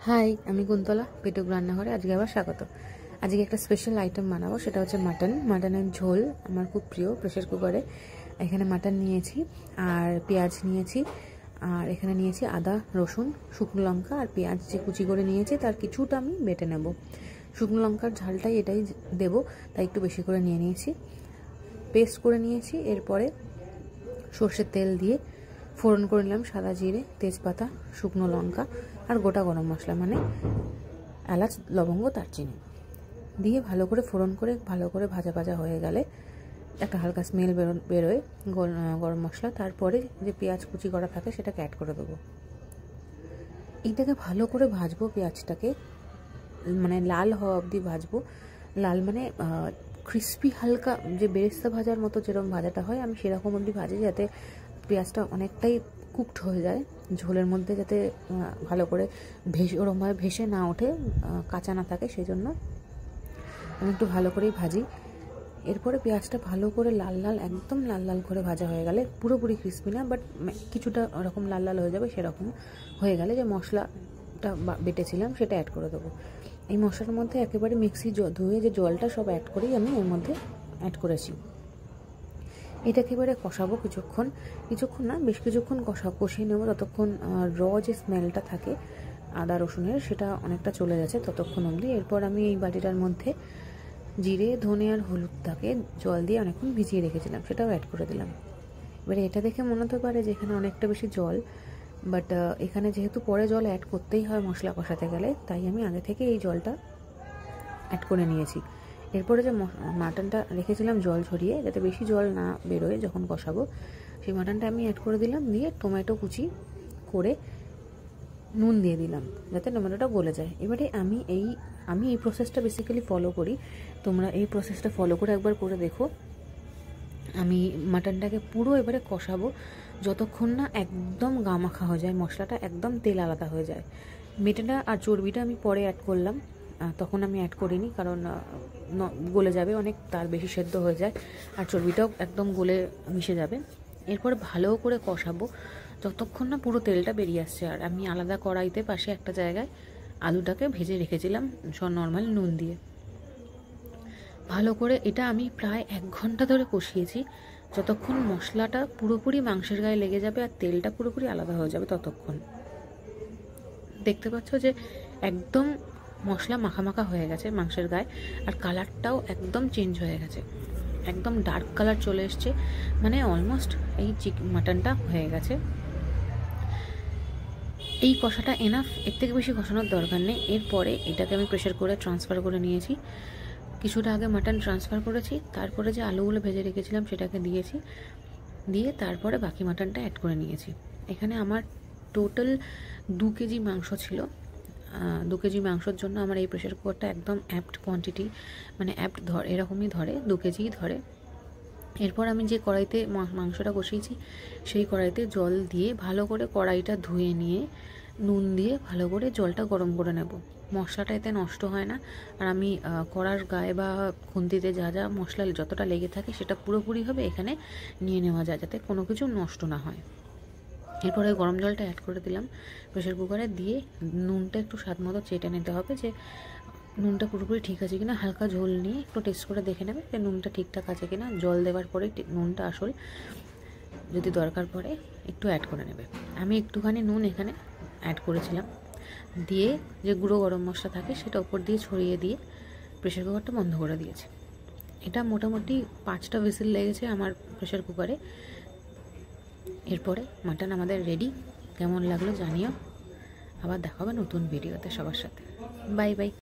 High, আমি কুন্তলা পেটুক রান্নাঘরে আজকে আবার স্বাগত। আজকে একটা স্পেশাল আইটেম বানাবো, সেটা হচ্ছে মাটনের ঝোল। আমার খুব প্রিয়। প্রেসার কুকারে এখানে মাটন নিয়েছি, আর পেঁয়াজ নিয়েছি, আর এখানে নিয়েছি আদা, রসুন, শুকনো লঙ্কা আর পেঁয়াজ যে কুচি করে নিয়েছি তার কিছুটা আমি বেটে নেব। শুকনো লঙ্কার ঝালটাই এটাই দেবো, তাই একটু বেশি করে নিয়ে নিয়েছি। পেস্ট করে নিয়েছি। এরপরে সর্ষের তেল দিয়ে ফোড়ন করে নিলাম সাদা জিরে, তেজপাতা, শুকনো লঙ্কা আর গোটা গরম মশলা মানে এলাচ, লবঙ্গ, দারচিনি দিয়ে ভালো করে ফোড়ন করে ভালো করে ভাজা ভাজা হয়ে গেলে একটা হালকা স্মেল বেরোয় গরম মশলা, তারপরে যে পেঁয়াজ কুচি করা থাকে সেটাকে অ্যাড করে দেবো। এইটাকে ভালো করে ভাজবো, পেঁয়াজটাকে মানে লাল হওয়া অবধি ভাজবো। লাল মানে ক্রিস্পি, হালকা যে বেরেস্তা ভাজার মতো যেরকম ভাজাটা হয় আমি সেরকম অবধি ভাজি, যাতে পেঁয়াজটা অনেকটাই কুকড হয়ে যায় ঝোলের মধ্যে, যাতে ভালো করে ওরকমভাবে ভেসে না ওঠে, কাঁচা না থাকে, সেই জন্য আমি একটু ভালো করেই ভাজি। এরপরে পেঁয়াজটা ভালো করে লাল লাল, একদম লাল লাল করে ভাজা হয়ে গেলে, পুরোপুরি ক্রিস্পি না বাট কিছুটা ওরকম লাল লাল হয়ে যাবে, সেরকম হয়ে গেলে যে মশলাটা বেটেছিলাম সেটা অ্যাড করে দেবো। এই মশলার মধ্যে একেবারে মিক্সি ধুয়ে যে জলটা সব অ্যাড করেই আমি এর মধ্যে অ্যাড করেছি। এটাকে এবারে কষাবো কিছুক্ষণ না, বেশ কিছুক্ষণ কষিয়ে নেবো, ততক্ষণ যে স্মেলটা থাকে আদা রসুনের সেটা অনেকটা চলে গেছে ততক্ষণ অবধি। এরপর আমি এই বাটিটার মধ্যে জিরে, ধনে আর হলুদটাকে জল দিয়ে অনেকক্ষণ ভিজিয়ে রেখেছিলাম, সেটাও অ্যাড করে দিলাম। এবারে এটা দেখে মনে হতে পারে যে এখানে অনেকটা বেশি জল, বাট এখানে যেহেতু পরে জল অ্যাড করতেই হয় মশলা কষাতে গেলে, তাই আমি আগে থেকে এই জলটা অ্যাড করে নিয়েছি। এরপরে যে মাটনটা রেখেছিলাম জল ঝরিয়ে, যাতে বেশি জল না বেরোয় যখন কষাবো, সেই মাটনটা আমি অ্যাড করে দিলাম। দিয়ে টমেটো কুচি করে নুন দিয়ে দিলাম যাতে টমেটোটা গলে যায়। এবারে আমি এই প্রসেসটা বেসিক্যালি ফলো করি, তোমরা এই প্রসেসটা ফলো করে একবার করে দেখো। আমি মাটনটাকে পুরো এবারে কষাবো যতক্ষণ না একদম গামাখা হয়ে যায়, মশলাটা একদম তেল আলাদা হয়ে যায়। মেটেটা আর চর্বিটা আমি পরে অ্যাড করলাম, তখন আমি অ্যাড করিনি, কারণ গলে যাবে, অনেক তার বেশি সেদ্ধ হয়ে যায়, আর চর্বিটাও একদম গলে মিশে যাবে। এরপরে ভালো করে কষাবো যতক্ষণ না পুরো তেলটা বেরিয়ে আসছে। আর আমি আলাদা কড়াইতে পাশে একটা জায়গায় আলুটাকে ভেজে রেখেছিলাম নর্মাল নুন দিয়ে। ভালো করে এটা আমি প্রায় 1 ঘন্টা ধরে কষিয়েছি, যতক্ষণ মশলাটা পুরোপুরি মাংসের গায়ে লেগে যাবে আর তেলটা পুরোপুরি আলাদা হয়ে যাবে ততক্ষণ। দেখতে পাচ্ছ যে একদম মশলা মাখা হয়ে গেছে মাংসের গায়ে, আর কালারটাও একদম চেঞ্জ হয়ে গেছে, একদম ডার্ক কালার চলে এসছে, মানে অলমোস্ট এই মাটনটা হয়ে গেছে। এই কষাটা এনাফ, এর থেকে বেশি কষানোর দরকার নেই। এরপরে এটাকে আমি প্রেশার করে ট্রান্সফার করে নিয়েছি। কিছুটা আগে মাটন ট্রান্সফার করেছি, তারপরে যে আলুগুলো ভেজে রেখেছিলাম সেটাকে দিয়েছি, দিয়ে তারপরে বাকি মাটনটা অ্যাড করে নিয়েছি। এখানে আমার টোটাল 2 কেজি মাংস ছিল। 2 কেজি মাংসর জন্য আমার এই প্রেশার কুকারটা একদম অ্যাপ্ট কোয়ান্টিটি, মানে অ্যাপ্ট এরকমই ধরে, 2 কেজিই ধরে। এরপর আমি যে কড়াইতে মাংসটা কষিয়েছি সেই কড়াইতে জল দিয়ে ভালো করে কড়াইটা ধুয়ে নিয়ে নুন দিয়ে ভালো করে জলটা গরম করে নেব। মশলাটা এতে নষ্ট হয় না, আর আমি কড়ার গায়ে বা খুন্তিতে যা যা মশলা যতটা লেগে থাকে সেটা পুরোপুরিভাবে এখানে নিয়ে নেওয়া যায়, যাতে কোনো কিছু নষ্ট না হয়। এরপরে গরম জলটা অ্যাড করে দিলাম প্রেশার কুকারে, দিয়ে নুনটা একটু স্বাদ মতো চেটে নিতে হবে যে নুনটা পুরোপুরি ঠিক আছে কিনা। হালকা ঝোল নিয়ে একটু টেস্ট করে দেখে নেবে যে নুনটা ঠিকঠাক আছে কিনা। জল দেওয়ার পরে নুনটা আসল, যদি দরকার পড়ে একটু অ্যাড করে নেবে। আমি একটুখানি নুন এখানে অ্যাড করেছিলাম, দিয়ে যে গুঁড়ো গরম মশলা থাকে সেটা উপর দিয়ে ছড়িয়ে দিয়ে প্রেশার কুকারটা বন্ধ করে দিয়েছি। এটা মোটামুটি 5টা হুইসেল লেগেছে আমার প্রেশার কুকারে। এরপরে মাটন আমাদের রেডি। কেমন লাগলো জানিও। আবার দেখা হবে নতুন ভিডিওতে সবার সাথে। Bye bye.